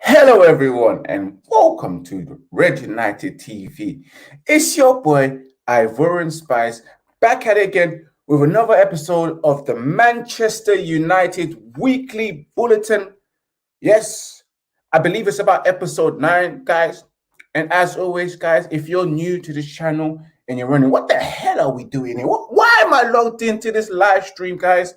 Hello, everyone, and welcome to the Red United TV. It's your boy, Ivorian Spice, back at it again with another episode of the Manchester United Weekly Bulletin. Yes, I believe it's about episode 9, guys. And as always, guys, if you're new to this channel and you're wondering, what the hell are we doing here? Why am I logged into this live stream, guys?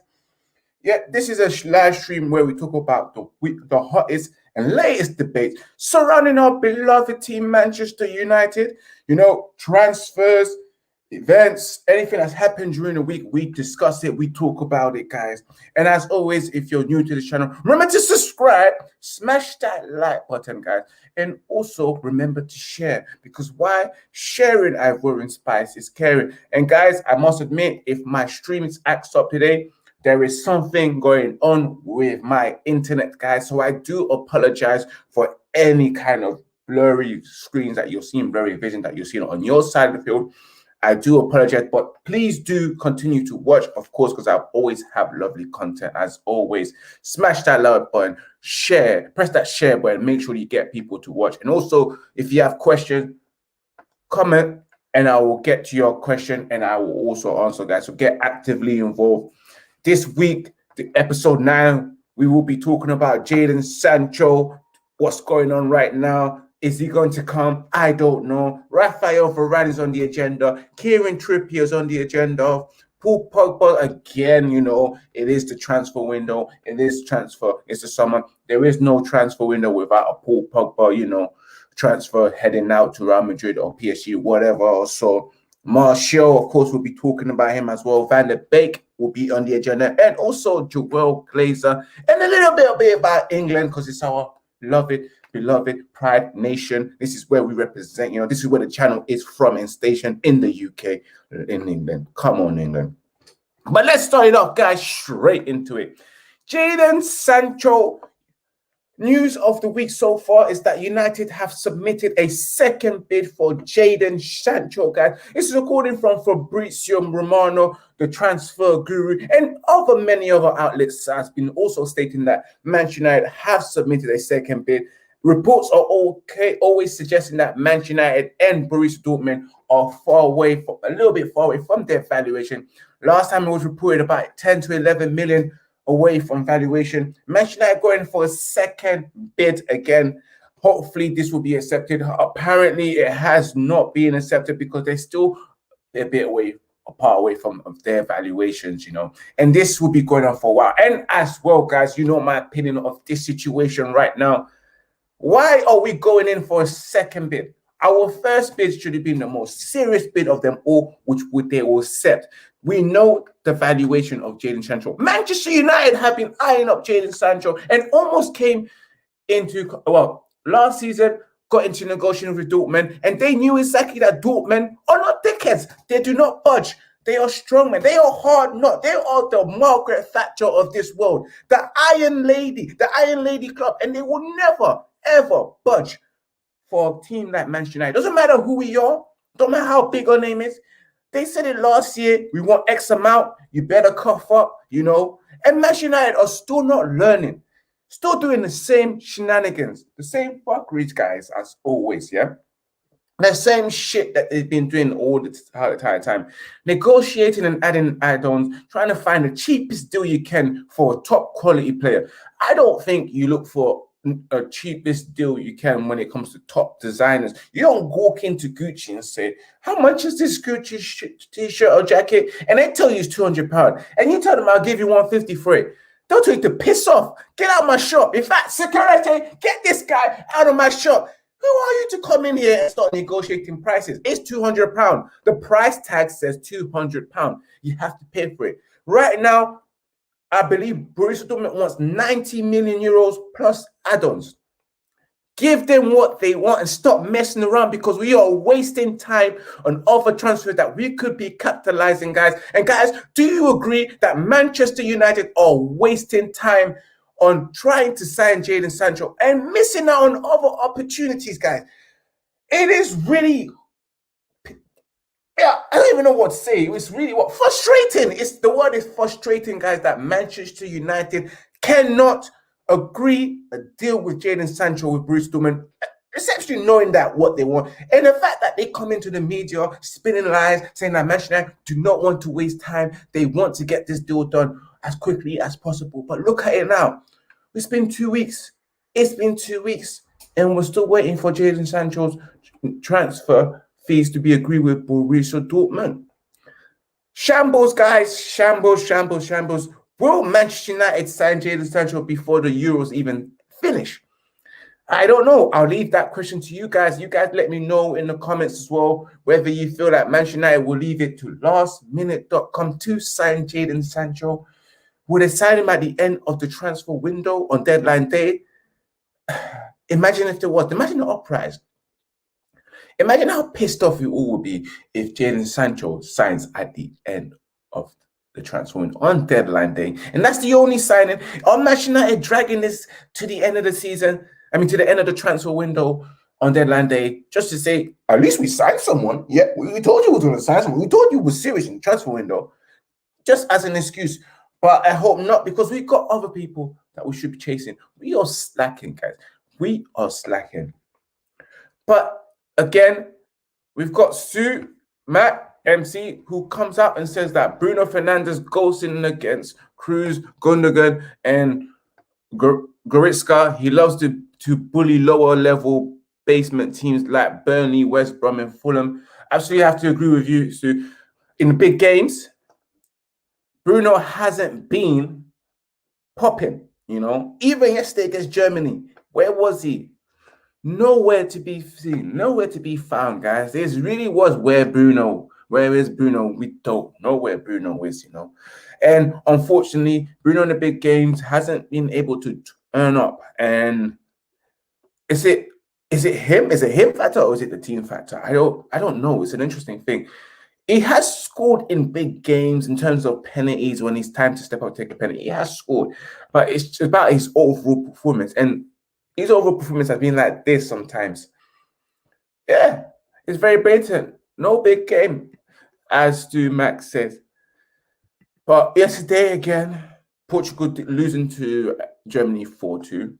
Yeah, this is a live stream where we talk about the hottest and latest debates surrounding our beloved team, Manchester United. You know, transfers, events, anything that's happened during the week, we discuss it, we talk about it, guys. And as always, if you're new to the channel, remember to subscribe, smash that like button, guys. And also remember to share, because why? Sharing Ivorian Spice is caring. And guys, I must admit, if my stream is axed up today, there is something going on with my internet, guys. So I do apologize for any kind of blurry screens that you're seeing, blurry vision that you're seeing on your side of the field. I do apologize, but please do continue to watch, of course, because I always have lovely content. As always, smash that like button, share, press that share button, make sure you get people to watch. And also, if you have questions, comment, and I will get to your question and I will also answer, guys. So get actively involved. This week, the episode 9, we will be talking about Jadon Sancho. What's going on right now? Is he going to come? I don't know. Raphael Varane is on the agenda. Kieran Trippier is on the agenda. Paul Pogba, again, you know, it is the transfer window. It is transfer. It's the summer. There is no transfer window without a Paul Pogba, you know, transfer heading out to Real Madrid or PSG, whatever. So Martial, of course, we'll be talking about him as well. Van der Beek will be on the agenda, and also Joel Glazer, and a little bit about England, because it's our beloved Pride Nation. This is where we represent, you know, this is where the channel is from and stationed in the UK, in England. Come on, England. But let's start it off, guys, straight into it. Jadon Sancho. News of the week so far is that United have submitted a second bid for Jadon Sancho, guys. This is according from Fabrizio Romano, the transfer guru, and many other outlets has been also stating that Manchester United have submitted a second bid. Reports are always suggesting that Manchester United and Borussia Dortmund are a little bit far away from their valuation. Last time it was reported about 10 to 11 million away from valuation. Manchester United going for a second bid again. Hopefully this will be accepted. Apparently it has not been accepted because they're still a bit apart away from their valuations, you know. And this will be going on for a while. And as well, guys, you know my opinion of this situation right now. Why are we going in for a second bid? Our first bid should have been the most serious bid of them all, which they will accept. We know the valuation of Jadon Sancho. Manchester United have been eyeing up Jadon Sancho and almost came into, last season, got into negotiation with Dortmund, and they knew exactly that Dortmund are not dickheads. They do not budge. They are strong men. They are hard nut. They are the Margaret Thatcher of this world, the Iron Lady club, and they will never, ever budge for a team like Manchester United. Doesn't matter who we are, don't matter how big our name is. They said it last year, we want X amount, you better cough up, you know. And Manchester United are still not learning, still doing the same shenanigans, the same fuckeries, guys, as always, yeah? The same shit that they've been doing all the entire time. Negotiating and adding add-ons, trying to find the cheapest deal you can for a top quality player. I don't think you look for a cheapest deal you can when it comes to top designers. You don't walk into Gucci and say, how much is this Gucci t-shirt or jacket? And they tell you it's £200. And you tell them, I'll give you 150 for it. They'll tell you to piss off. Get out of my shop. In fact, security, get this guy out of my shop. Who are you to come in here and start negotiating prices? It's £200. The price tag says £200. You have to pay for it. Right now, I believe Borussia Dortmund wants 90 million euros plus add-ons. Give them what they want and stop messing around, because we are wasting time on other transfers that we could be capitalizing, guys. And guys, do you agree that Manchester United are wasting time on trying to sign Jadon Sancho and missing out on other opportunities, guys? It is really, I don't even know what to say. It's really frustrating. The word is frustrating, guys, that Manchester United cannot agree a deal with Jadon Sancho with Bruce Dortmund, essentially knowing that what they want. And the fact that they come into the media spinning lies, saying that Manchester United do not want to waste time. They want to get this deal done as quickly as possible. But look at it now. It's been 2 weeks. It's been 2 weeks. And we're still waiting for Jadon Sancho's transfer fees to be agreed with Borussia Dortmund. Shambles, guys. Shambles, shambles, shambles. Will Manchester United sign Jadon Sancho before the Euros even finish? I don't know. I'll leave that question to you guys. You guys let me know in the comments as well whether you feel that Manchester United will leave it to lastminute.com to sign Jadon Sancho. Will they sign him at the end of the transfer window on deadline day? Imagine if there was. Imagine the uprise. Imagine how pissed off you all would be if Jadon Sancho signs at the end of the transfer window on deadline day. And that's the only signing. On Manchester United dragging this to the end of the season, to the end of the transfer window on deadline day, just to say, at least we signed someone. Yeah, we told you we were going to sign someone. We told you we were serious in the transfer window. Just as an excuse. But I hope not, because we've got other people that we should be chasing. We are slacking, guys. We are slacking. But again, we've got Matt MC, who comes out and says that Bruno Fernandes ghosting against Cruz, Gundogan, and Goretzka. He loves to bully lower level basement teams like Burnley, West Brom, and Fulham. Absolutely have to agree with you, Stu. In the big games, Bruno hasn't been popping, Even yesterday against Germany, where was he? Nowhere to be seen, nowhere to be found, guys. This really was where is Bruno? We don't know where Bruno is, And unfortunately, Bruno in the big games hasn't been able to turn up. And is it him? Is it him factor or is it the team factor? I don't know. It's an interesting thing. He has scored in big games in terms of penalties when it's time to step up and take a penalty. He has scored, but it's about his overall performance. And his overall performance has been like this sometimes. Yeah, it's very blatant. No big game, as Stu Max says. But yesterday again, Portugal losing to Germany 4-2.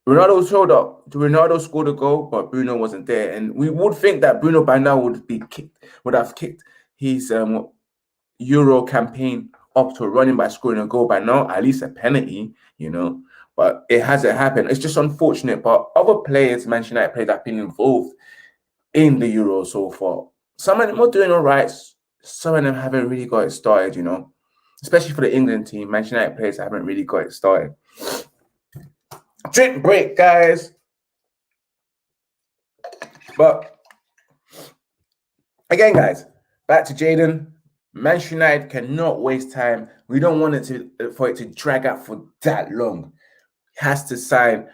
Ronaldo showed up. Ronaldo scored a goal, but Bruno wasn't there. And we would think that Bruno by now would have kicked his Euro campaign up to running by scoring a goal by now, at least a penalty, But it hasn't happened. It's just unfortunate. But other players, Manchester United players, have been involved in the Euro so far. Some of them are doing all right. Some of them haven't really got it started, Especially for the England team, Manchester United players haven't really got it started. Drink break, guys. But again, guys, back to Jadon. Manchester United cannot waste time. We don't want for it to drag out for that long. It has to sign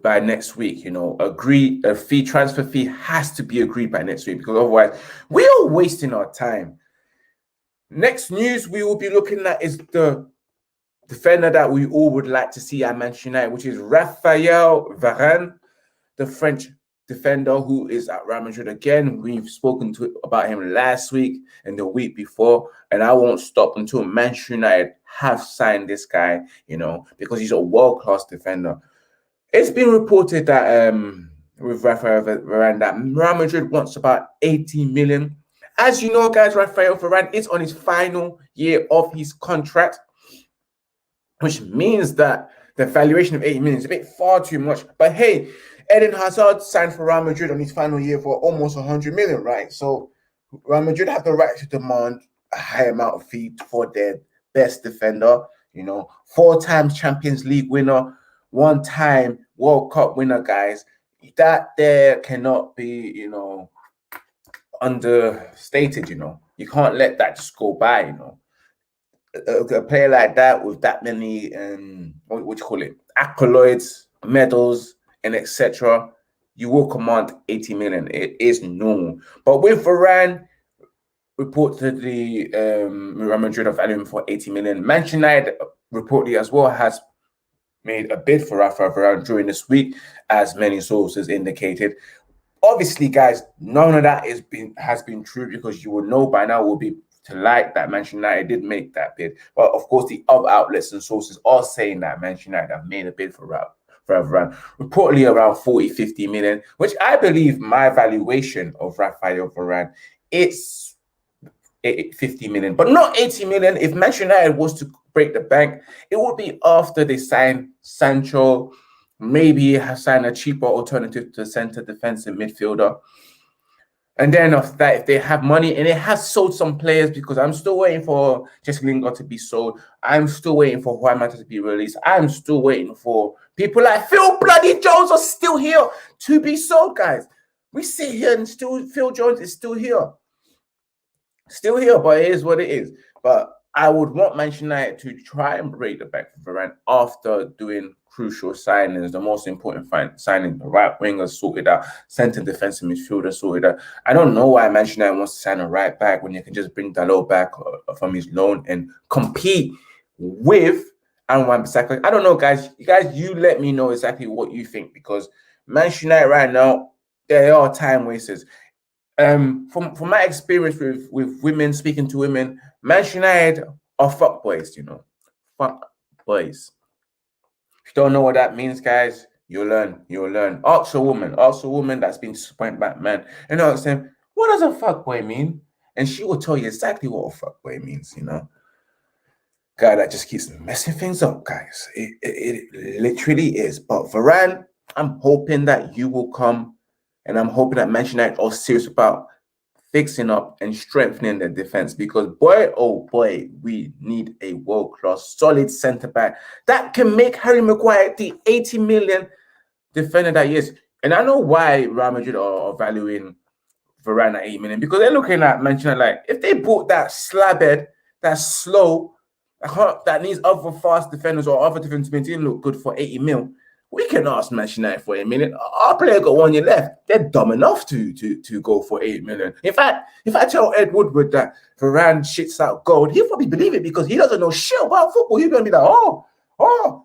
by next week. Agree a transfer fee has to be agreed by next week, because otherwise we are wasting our time. Next news we will be looking at is the defender that we all would like to see at Manchester United, which is Raphael Varane, the French defender who is at Real Madrid again. We've spoken about him last week and the week before, and I won't stop until Manchester United have signed this guy, because he's a world-class defender. It's been reported that with Raphael Varane that Real Madrid wants about 80 million. As you know, guys, Raphael Varane is on his final year of his contract, which means that the valuation of 80 million is a bit far too much. But hey, Eden Hazard signed for Real Madrid on his final year for almost 100 million, right? So Real Madrid have the right to demand a high amount of fee for their best defender, 4 times Champions League winner, 1-time World Cup winner, guys. That there cannot be, understated, You can't let that just go by, A player like that with that many accolades, medals, and etc., you will command 80 million. It is normal. But with Varane, reportedly Real Madrid are valuing him for 80 million. Manchester United reportedly as well has made a bid for Raphael Varane during this week, as many sources indicated. Obviously, guys, none of that has been true, because you will know by now we'll be to light that Manchester United did make that bid. But of course, the other outlets and sources are saying that Manchester United have made a bid for Varane, reportedly around 40-50 million, which I believe my valuation of Raphael Varane, it's 50 million, but not 80 million. If Manchester United was to break the bank, it would be after they sign Sancho, maybe sign a cheaper alternative to centre defensive midfielder. And then after that, if they have money, and it has sold some players, because I'm still waiting for Jesse Lingard to be sold. I'm still waiting for Juan Mata to be released. I'm still waiting for people like Phil Bloody Jones are still here to be sold, guys. We sit here and still Phil Jones is still here. Still here, but it is what it is. But I would want Manchester United to try and break the back for Varane after doing crucial signings. The most important signing, the right winger sorted out, centre defensive midfielder sorted out. I don't know why Manchester United wants to sign a right back when you can just bring Dalot back from his loan and compete with Wan-Bissaka. I don't know, guys. You let me know exactly what you think, because Manchester United right now, they are time wasters. From my experience with women, speaking to women, Manchester United are fuck boys, fuck boys. If you don't know what that means, guys, you'll learn. Ask a woman that's been disappointed by man, and ask them, what does a fuck boy mean? And she will tell you exactly what a fuck boy means, Guy that just keeps messing things up, guys. It literally is. But Varane, I'm hoping that you will come. And I'm hoping that Manchester United are serious about fixing up and strengthening their defense, because boy, oh boy, we need a world-class, solid centre-back that can make Harry Maguire the 80 million defender that he is. And I know why Real Madrid are valuing Varane at 8 million, because they're looking at Manchester United like, if they bought that slabhead, that's slow, that needs other fast defenders or other defenders to maintain look good for 80 mil, we can ask Manchester United for 8 million. Our player got 1 year left. They're dumb enough to go for 8 million. In fact, if I tell Ed Woodward that Varane shits out gold, he'll probably believe it, because he doesn't know shit about football. He's going to be like, oh,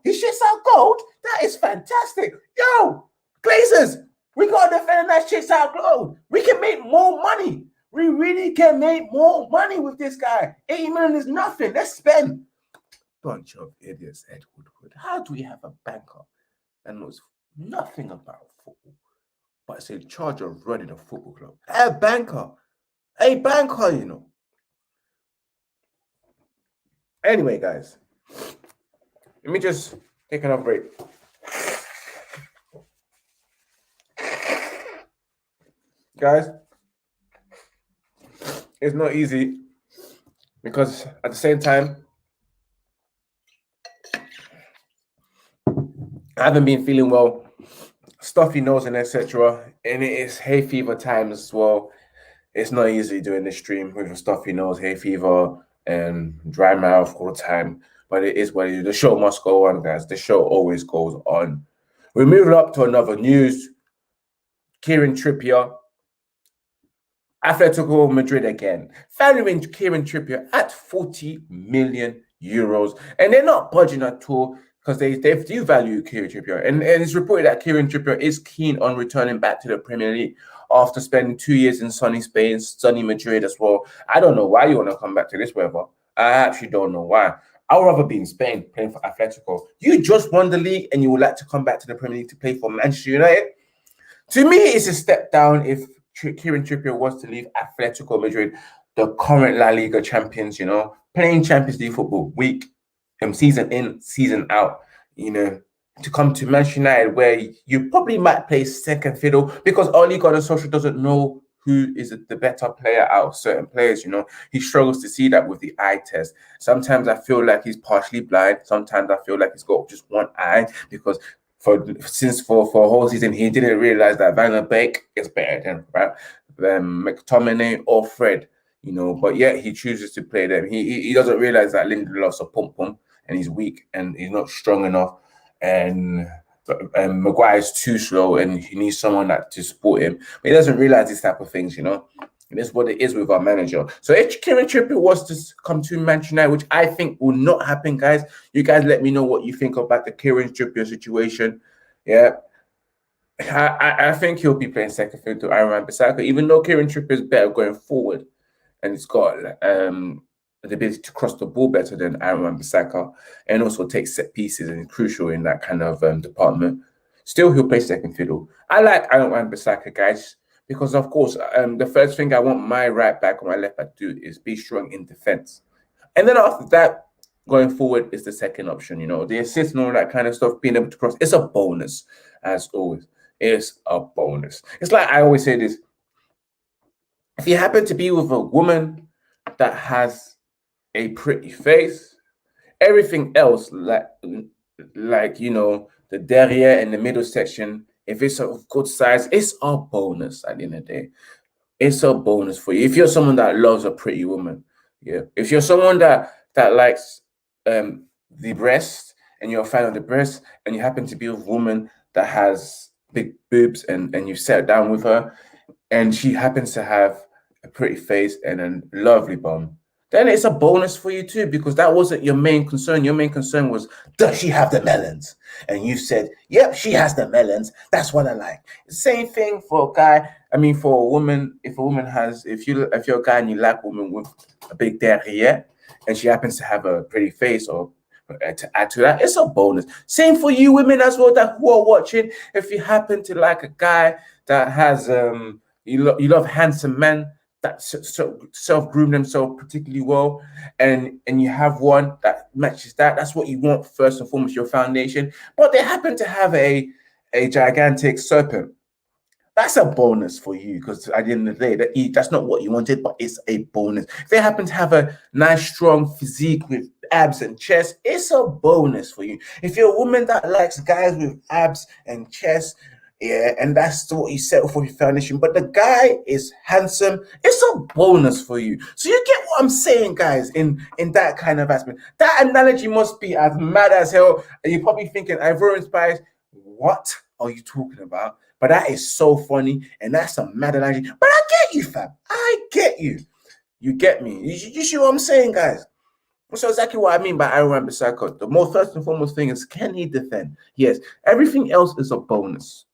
he shits out gold? That is fantastic. Yo, Glazers, we got a defender that shits out gold. We can make more money. We really can make more money with this guy. 80 million is nothing. Let's spend. Bunch of idiots, Ed Woodward. How do we have a banker and knows nothing about football, but is in charge of running a football club? A banker, Anyway, guys, let me just take another break. Guys, it's not easy, because at the same time, I haven't been feeling well, stuffy nose and etc. And it is hay fever time as well. It's not easy doing this stream with a stuffy nose, hay fever, and dry mouth all the time. But it is what it is. The show must go on, guys. The show always goes on. We're moving up to another news. Kieran Trippier, Atletico Madrid again, valuing Kieran Trippier at 40 million euros. And they're not budging at all, because they do value Kieran Trippier. And it's reported that Kieran Trippier is keen on returning back to the Premier League after spending 2 years in sunny Spain, sunny Madrid as well. I don't know why you want to come back to this weather. I actually don't know why. I would rather be in Spain playing for Atletico. You just won the league and you would like to come back to the Premier League to play for Manchester United? To me, it's a step down if Kieran Trippier was to leave Atletico Madrid, the current La Liga champions, playing Champions League football week, season in, season out, to come to Manchester United, where you probably might play second fiddle, because Ole Gunnar Solskjaer doesn't know who is the better player out of certain players. He struggles to see that with the eye test. Sometimes I feel like he's partially blind. Sometimes I feel like he's got just one eye, because for a whole season he didn't realize that Van der Beek is better than McTominay or Fred. But yet he chooses to play them. He doesn't realize that Lindelof's a pum and he's weak and he's not strong enough, and Maguire's too slow and he needs someone to support him. But he doesn't realize these type of things, And that's what it is with our manager. So if Kieran Trippier was to come to Manchester United, which I think will not happen, guys, you guys let me know what you think about the Kieran Trippier situation. Yeah. I think he'll be playing second fiddle to Wan-Bissaka, even though Kieran Trippier is better going forward. and he's got the ability to cross the ball better than Aaron Wan-Bissaka, and also take set pieces and is crucial in that kind of department. Still, he'll play second fiddle. I like Aaron Wan-Bissaka, guys, because of course, the first thing I want my right back or my left back to do is be strong in defense, and then after that, going forward is the second option. You know, the assist and all that kind of stuff, being able to cross, it's a bonus, as always. It's a bonus. It's like I always say this: if you happen to be with a woman that has a pretty face, everything else, like you know, the derriere and the middle section, if it's of good size, it's a bonus at the end of the day. It's a bonus for you. If you're someone that loves a pretty woman, yeah. If you're someone that likes the breast and you're a fan of the breast and you happen to be a woman that has big boobs and you sat down with her and she happens to have a pretty face and a lovely bum, then it's a bonus for you too, because that wasn't your main concern. Your main concern was, does she have the melons? And you said, yep, she has the melons. That's what I like. Same thing for a guy. I mean, for a woman, if you're a guy and you like a woman with a big derriere and she happens to have a pretty face, or to add to that, it's a bonus. Same for you women as well that who are watching. If you happen to like a guy that has you love handsome men that self-groom themselves particularly well, and you have one that matches that, that's what you want first and foremost, your foundation. But they happen to have a gigantic serpent. That's a bonus for you, because at the end of the day, that's not what you wanted, but it's a bonus. If they happen to have a nice, strong physique with abs and chest, it's a bonus for you. If you're a woman that likes guys with abs and chest, yeah, and that's what you settle for your foundation, but the guy is handsome, it's a bonus for you. So you get what I'm saying, guys, in that kind of aspect. That analogy must be as mad as hell. And you're probably thinking, Ivorian Spice, what are you talking about? But that is so funny, and that's a mad analogy. But I get you, fam. I get you. You get me. You see what I'm saying, guys? So exactly what I mean by Aaron Wan-Bissaka. The most first and foremost thing is, can he defend? Yes. Everything else is a bonus.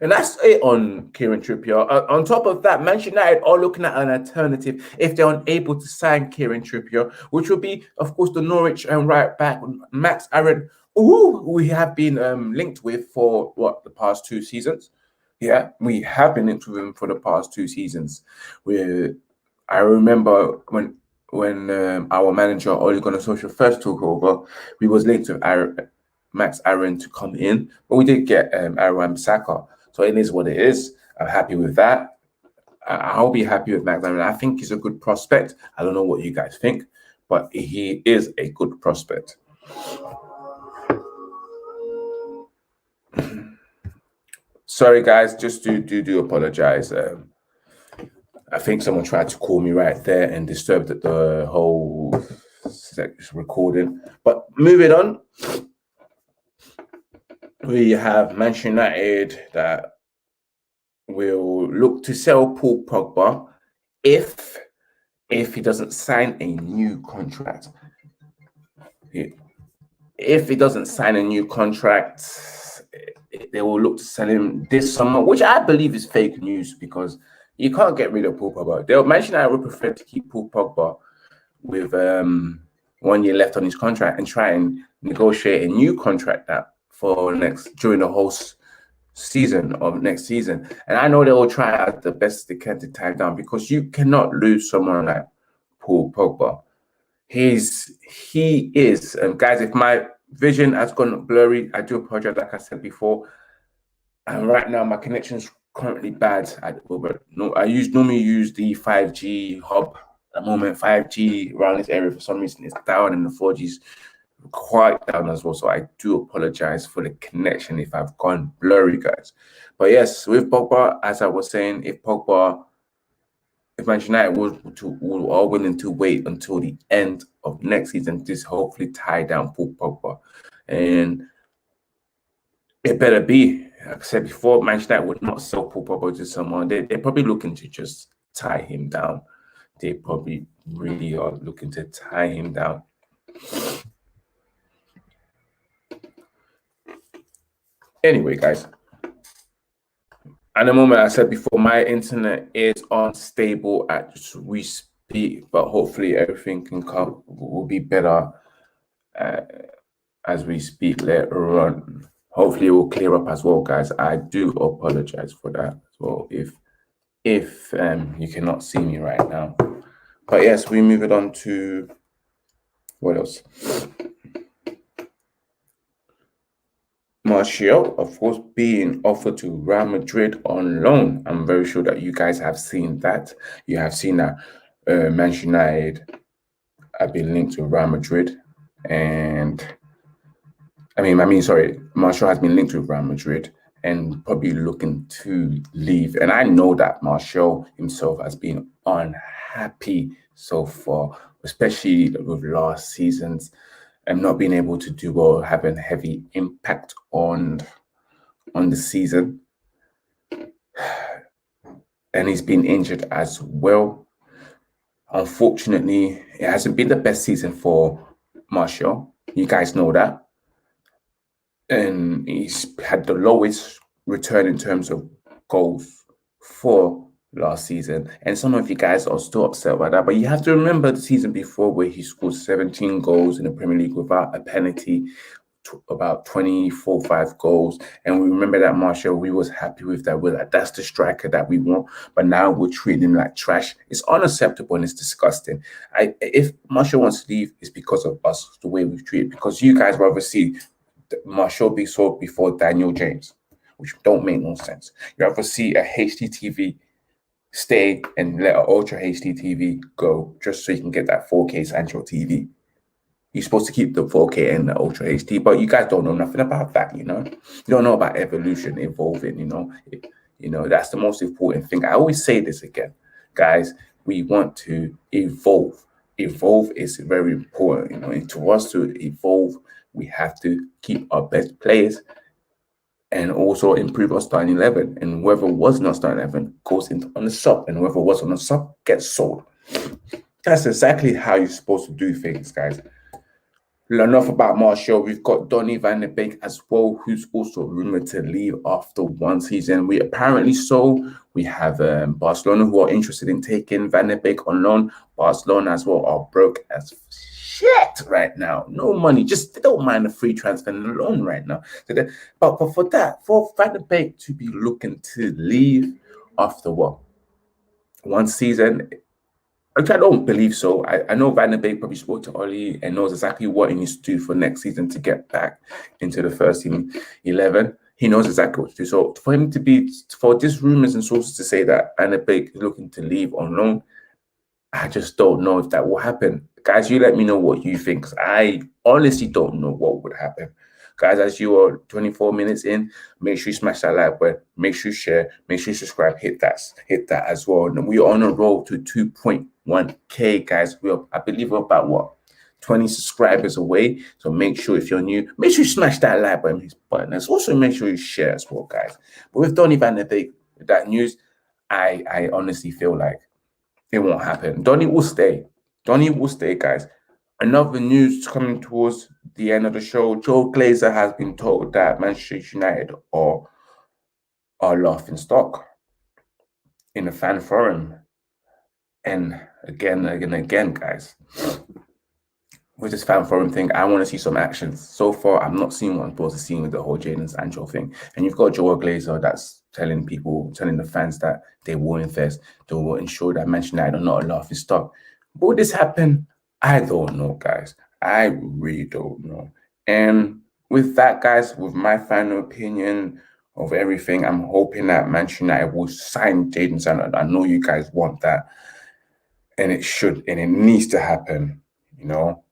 And that's it on Kieran Trippier. On top of that, Manchester United are looking at an alternative if they're unable to sign Kieran Trippier, which will be, of course, the Norwich right back, Max Aaron, who we have been linked with for, the past 2 seasons. Yeah, we have been linked with him for the past 2 seasons. I remember when our manager, Ole Gunnar Solskjaer, first took over, we was linked with Max Aaron to come in, but we did get Aaron Wan-Bissaka. So it is what it is. I'm happy with that. I'll be happy with Max Aaron. I think he's a good prospect. I don't know what you guys think, but he is a good prospect. Sorry, guys, just do apologize. I think someone tried to call me right there and disturbed the whole recording. But moving on, we have Manchester United that will look to sell Paul Pogba if he doesn't sign a new contract. If he doesn't sign a new contract, they will look to sell him this summer, which I believe is fake news, because you can't get rid of Paul Pogba. Manchester United would prefer to keep Paul Pogba with 1 year left on his contract and try and negotiate a new contract during the whole season of next season. And I know they will try out the best they can to tie down, because you cannot lose someone like Paul Pogba. He is, guys, if my vision has gone blurry, I do apologize, like I said before. And right now, my connection is currently bad. I normally use the 5G hub. At the moment, 5G around this area for some reason is down, and the 4G's quite down as well. So I do apologize for the connection if I've gone blurry, guys. But yes, with Pogba, as I was saying, if Manchester United are willing to wait until the end of next season to hopefully tie down Paul Pogba. And it better be, like I said before, Manchester United would not sell Paul Pogba to someone. They're probably looking to just tie him down. They probably really are looking to tie him down. Anyway, guys, At the moment, I said before, my internet is unstable as we speak, but hopefully everything will be better as we speak later on. Hopefully it will clear up as well, guys. I do apologize for that as well if you cannot see me right now. But yes, we move it on to what else? Martial, of course, being offered to Real Madrid on loan. I'm very sure that you guys have seen that. You have seen that Manchester United have been linked to Real Madrid, and sorry, Martial has been linked to Real Madrid and probably looking to leave. And I know that Martial himself has been unhappy so far, especially with last season's and not being able to do well, having heavy impact on the season. And he's been injured as well. Unfortunately, it hasn't been the best season for Martial. You guys know that. And he's had the lowest return in terms of goals for last season. And some of you guys are still upset about that. But you have to remember the season before where he scored 17 goals in the Premier League without a penalty, about 24-5 goals. And we remember that Martial, we was happy with that. We're like, that's the striker that we want. But now we're treating him like trash. It's unacceptable and it's disgusting. If Martial wants to leave, it's because of us, the way we've treated. Because you guys rather see Martial be sold before Daniel James, which don't make no sense. You rather see a HDTV stay and let an Ultra HDTV go just so you can get that 4K Central TV. You're supposed to keep the 4K and the Ultra HD, but you guys don't know nothing about that, you know? You don't know about evolution, evolving, you know? That's the most important thing. I always say this again, guys, we want to evolve. Evolve is very important, you know? And to us to evolve, we have to keep our best players and also improve our starting 11. And whoever was not starting 11 goes on the sub, and whoever was on the sub gets sold. That's exactly how you're supposed to do things, guys. Enough about Martial. We've got Donny van de Beek as well, who's also rumored to leave after one season. We apparently we have Barcelona who are interested in taking Van de Beek on loan. Barcelona as well are broke as shit right now. No money. Just they don't mind a free transfer and loan right now. But for Van de Beek to be looking to leave after what? One season, which I don't believe so. I know Van de Beek probably spoke to Oli and knows exactly what he needs to do for next season to get back into the first team 11. He knows exactly what to do. So for these rumors and sources to say that Van de Beek is looking to leave on loan, I just don't know if that will happen. Guys, you let me know what you think. I honestly don't know what would happen. Guys, as you are 24 minutes in, make sure you smash that like button, make sure you share, make sure you subscribe, hit that as well. And we are on a roll to 2.1K, guys. I believe we're about what? 20 subscribers away. So make sure if you're new, make sure you smash that like button. And also make sure you share as well, guys. But with Donny van de Beek, that news, I honestly feel like it won't happen. Donny will stay. Donny will stay, guys. Another news coming towards the end of the show, Joe Glazer has been told that Manchester United are laughing stock in the fan forum. And again, guys, with this fan forum thing, I want to see some actions. So far, I'm not seeing what I'm supposed to see with the whole Jadon Sancho thing. And you've got Joe Glazer that's telling the fans that they will invest, they will ensure that Manchester United are not a laughing stock. Will this happen? I don't know, guys. I really don't know. And with that, guys, with my final opinion of everything, I'm hoping that Manchester United will sign Jadon Sancho. I know you guys want that. And it should, and it needs to happen, you know.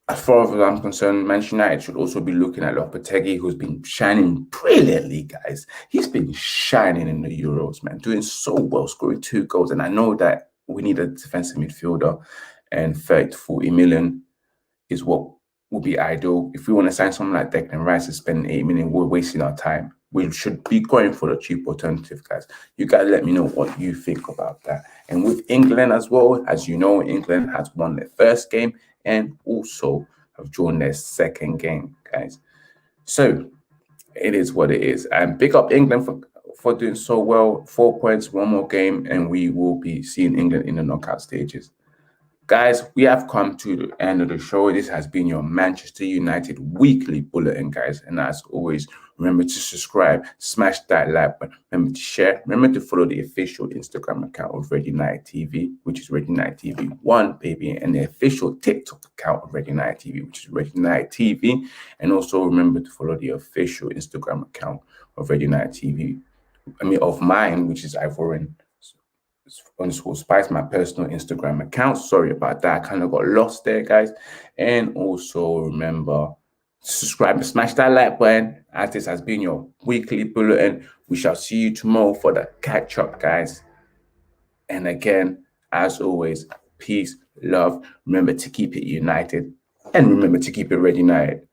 As far as I'm concerned, Manchester United should also be looking at Lopetegui, who's been shining brilliantly, guys. He's been shining in the Euros, man, doing so well, scoring 2 goals. And I know that we need a defensive midfielder, and 30 to 40 million is what would be ideal. If we want to sign someone like Declan Rice and spend 8 million, we're wasting our time. We should be going for the cheap alternative, guys. You guys let me know what you think about that. And with England as well, as you know, England has won their first game and also have drawn their second game, guys. So it is what it is. And big up England for doing so well. 4 points, one more game, and we will be seeing England in the knockout stages. Guys, we have come to the end of the show. This has been your Manchester United weekly bulletin, guys. And as always, remember to subscribe, smash that like button, remember to share, remember to follow the official Instagram account of Red United TV, which is Red United TV 1, baby, and the official TikTok account of Red United TV, which is Red United TV. And also remember to follow the official Instagram account of Red United TV. Of mine, which is Ivorian _ Spice, my personal Instagram account. Sorry about that. I kind of got lost there, guys. And also remember, subscribe and smash that like button, as this has been your weekly bulletin. We shall see you tomorrow for the catch up, guys. And again, as always, peace, love. Remember to keep it united, and remember to keep it Red United.